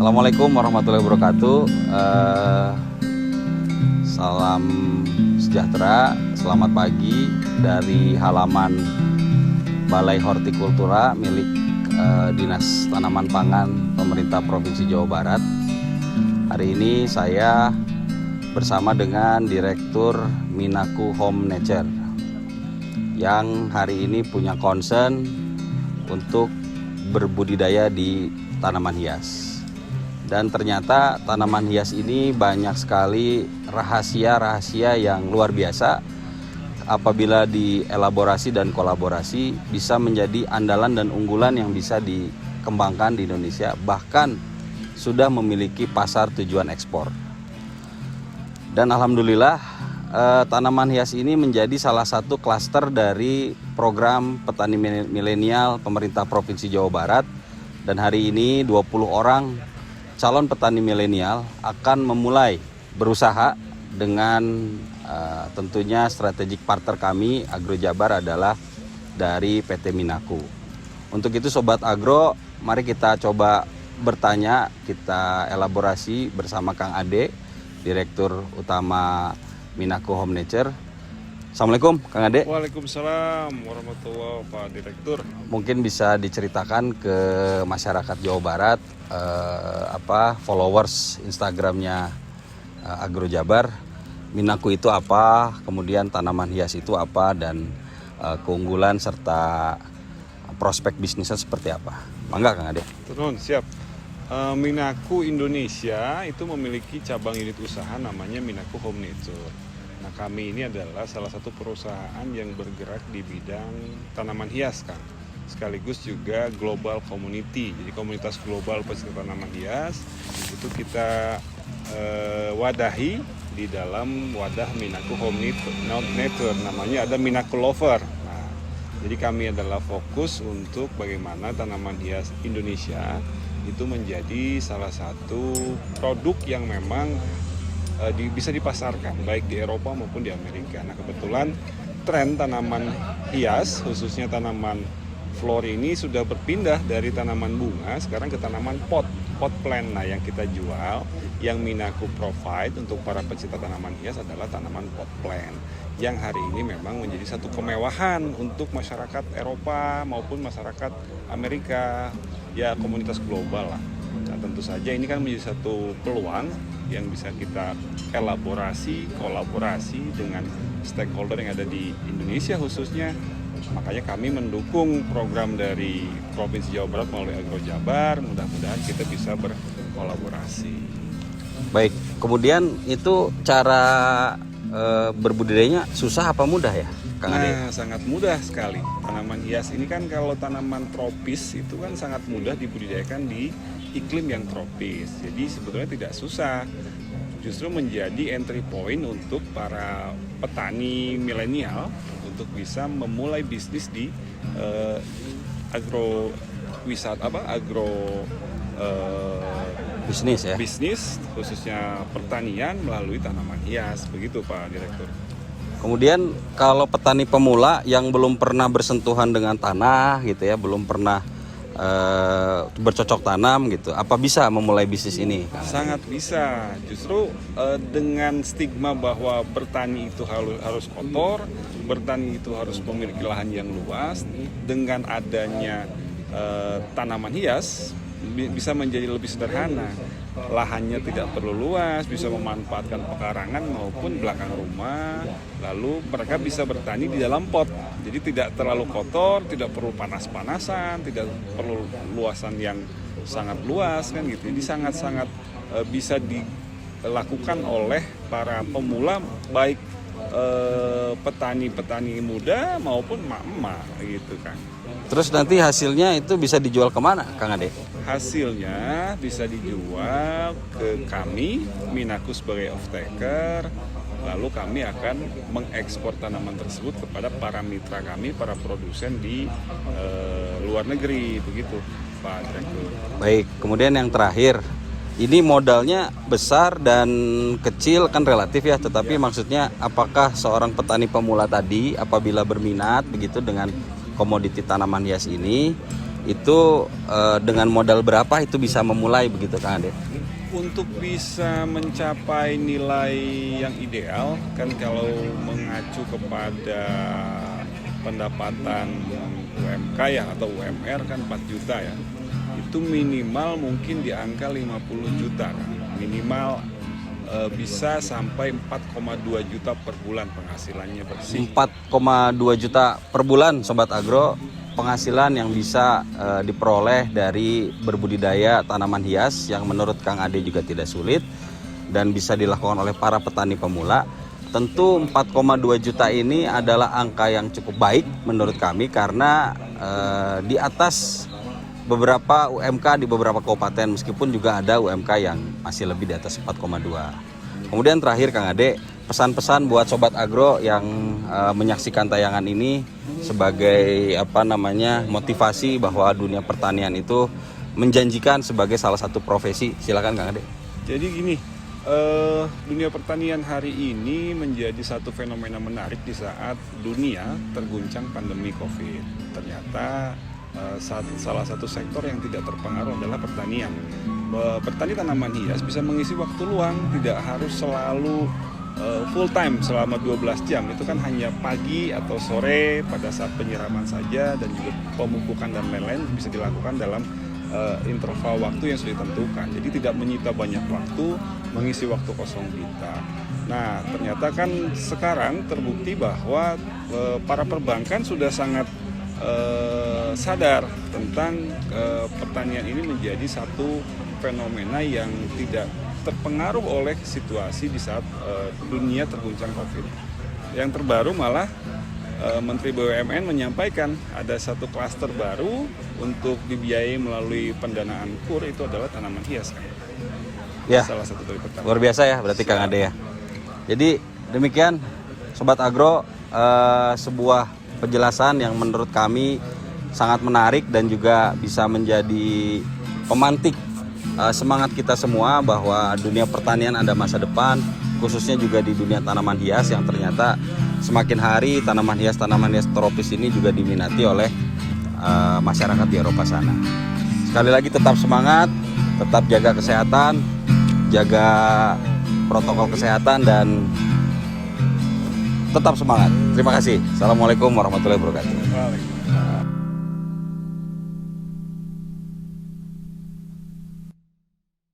Assalamualaikum warahmatullahi wabarakatuh. Salam sejahtera, selamat pagi dari halaman Balai Hortikultura milik Dinas Tanaman Pangan Pemerintah Provinsi Jawa Barat. Hari ini saya bersama dengan Direktur Minaku Home Nature yang hari ini punya concern untuk berbudidaya di tanaman hias. Dan ternyata tanaman hias ini banyak sekali rahasia-rahasia yang luar biasa. Apabila dielaborasi dan kolaborasi bisa menjadi andalan dan unggulan yang bisa dikembangkan di Indonesia. Bahkan sudah memiliki pasar tujuan ekspor. Dan alhamdulillah tanaman hias ini menjadi salah satu klaster dari program petani milenial pemerintah Provinsi Jawa Barat. Dan hari ini 20 orang calon petani milenial akan memulai berusaha dengan tentunya strategic partner kami Agrojabar adalah dari PT Minaku. Untuk itu Sobat Agro, mari kita coba bertanya, kita elaborasi bersama Kang Ade, Direktur Utama Minaku Home Nature. Assalamualaikum Kang Ade. Waalaikumsalam warahmatullahi wabarakatuh, Pak Direktur. Mungkin bisa diceritakan ke masyarakat Jawa Barat followers Instagramnya Agrojabar, Minaku itu apa, kemudian tanaman hias itu apa, dan keunggulan serta prospek bisnisnya seperti apa. Mangga Kang Ade. Turun, siap. Minaku Indonesia itu memiliki cabang unit usaha namanya Minaku Home Nature. Nah, kami ini adalah salah satu perusahaan yang bergerak di bidang tanaman hias, Kang. Sekaligus juga global community. Jadi komunitas global pecinta tanaman hias itu kita wadahi di dalam wadah Minaku Home Nature. Namanya ada Minaku Lover. Nah, jadi kami adalah fokus untuk bagaimana tanaman hias Indonesia itu menjadi salah satu produk yang memang bisa dipasarkan baik di Eropa maupun di Amerika. Nah, kebetulan tren tanaman hias khususnya tanaman flor ini sudah berpindah dari tanaman bunga sekarang ke tanaman pot plant. Nah, yang kita jual, yang Minaku provide untuk para pecinta tanaman hias adalah tanaman pot plant yang hari ini memang menjadi satu kemewahan untuk masyarakat Eropa maupun masyarakat Amerika, ya komunitas global lah. Nah, tentu saja ini kan menjadi satu peluang yang bisa kita kolaborasi dengan stakeholder yang ada di Indonesia khususnya. Makanya kami mendukung program dari Provinsi Jawa Barat melalui Agrojabar. Mudah-mudahan kita bisa berkolaborasi. Baik, kemudian itu cara berbudidayanya susah apa mudah ya Kang Ade? Nah, sangat mudah sekali. Tanaman hias ini kan kalau tanaman tropis itu kan sangat mudah dibudidayakan di iklim yang tropis. Jadi sebetulnya tidak susah. Justru menjadi entry point untuk para petani milenial untuk bisa memulai bisnis di Bisnis ya. Bisnis khususnya pertanian melalui tanaman hias, begitu Pak Direktur. Kemudian kalau petani pemula yang belum pernah bersentuhan dengan tanah gitu ya, belum pernah bercocok tanam gitu, apa bisa memulai bisnis ini? Sangat bisa. Justru dengan stigma bahwa bertani itu harus kotor, bertani itu harus memiliki lahan yang luas, dengan adanya tanaman hias bisa menjadi lebih sederhana. Lahannya tidak perlu luas, bisa memanfaatkan pekarangan maupun belakang rumah. Lalu mereka bisa bertani di dalam pot. Jadi tidak terlalu kotor, tidak perlu panas-panasan, tidak perlu luasan yang sangat luas kan gitu. Jadi sangat-sangat bisa dilakukan oleh para pemula, baik petani-petani muda maupun emak-emak gitu kan. Terus nanti hasilnya itu bisa dijual kemana Kang Ade? Hasilnya bisa dijual ke kami, Minaku sebagai off-taker. Lalu kami akan mengekspor tanaman tersebut kepada para mitra kami, para produsen di luar negeri, begitu Pak Direktur. Baik, kemudian yang terakhir, ini modalnya besar dan kecil kan relatif ya, tetapi maksudnya apakah seorang petani pemula tadi apabila berminat begitu dengan komoditi tanaman hias ini, itu dengan modal berapa itu bisa memulai begitu Kang Ade? Untuk bisa mencapai nilai yang ideal kan kalau mengacu kepada pendapatan UMK ya atau UMR kan 4 juta ya. Itu minimal mungkin di angka 50 juta kan. Minimal bisa sampai 4,2 juta per bulan penghasilannya bersih. 4,2 juta per bulan Sobat Agro penghasilan yang bisa diperoleh dari berbudidaya tanaman hias yang menurut Kang Ade juga tidak sulit dan bisa dilakukan oleh para petani pemula. Tentu 4,2 juta ini adalah angka yang cukup baik menurut kami karena di atas beberapa UMK di beberapa kabupaten meskipun juga ada UMK yang masih lebih di atas 4,2. Kemudian terakhir Kang Ade, pesan-pesan buat Sobat Agro yang menyaksikan tayangan ini sebagai motivasi bahwa dunia pertanian itu menjanjikan sebagai salah satu profesi. Silakan Kang Ade. Jadi gini, dunia pertanian hari ini menjadi satu fenomena menarik di saat dunia terguncang pandemi COVID. Ternyata salah satu sektor yang tidak terpengaruh adalah pertanian. Petani tanaman hias bisa mengisi waktu luang, tidak harus selalu full time selama 12 jam. Itu kan hanya pagi atau sore pada saat penyiraman saja dan juga pemupukan dan lain-lain bisa dilakukan dalam interval waktu yang sudah ditentukan. Jadi tidak menyita banyak waktu, mengisi waktu kosong kita. Nah, ternyata kan sekarang terbukti bahwa para perbankan sudah sangat sadar tentang pertanian ini menjadi satu fenomena yang tidak terpengaruh oleh situasi di saat dunia terguncang COVID. Yang terbaru malah Menteri BUMN menyampaikan ada satu klaster baru untuk dibiayai melalui pendanaan KUR, itu adalah tanaman hias kan. Ya, salah satu dari pertama. Luar biasa ya berarti Kang Ade ya. Jadi demikian Sobat Agro, sebuah penjelasan yang menurut kami sangat menarik dan juga bisa menjadi pemantik semangat kita semua bahwa dunia pertanian ada masa depan, khususnya juga di dunia tanaman hias yang ternyata semakin hari tanaman hias tropis ini juga diminati oleh masyarakat di Eropa sana. Sekali lagi tetap semangat, tetap jaga kesehatan, jaga protokol kesehatan dan tetap semangat. Terima kasih. Assalamualaikum warahmatullahi wabarakatuh.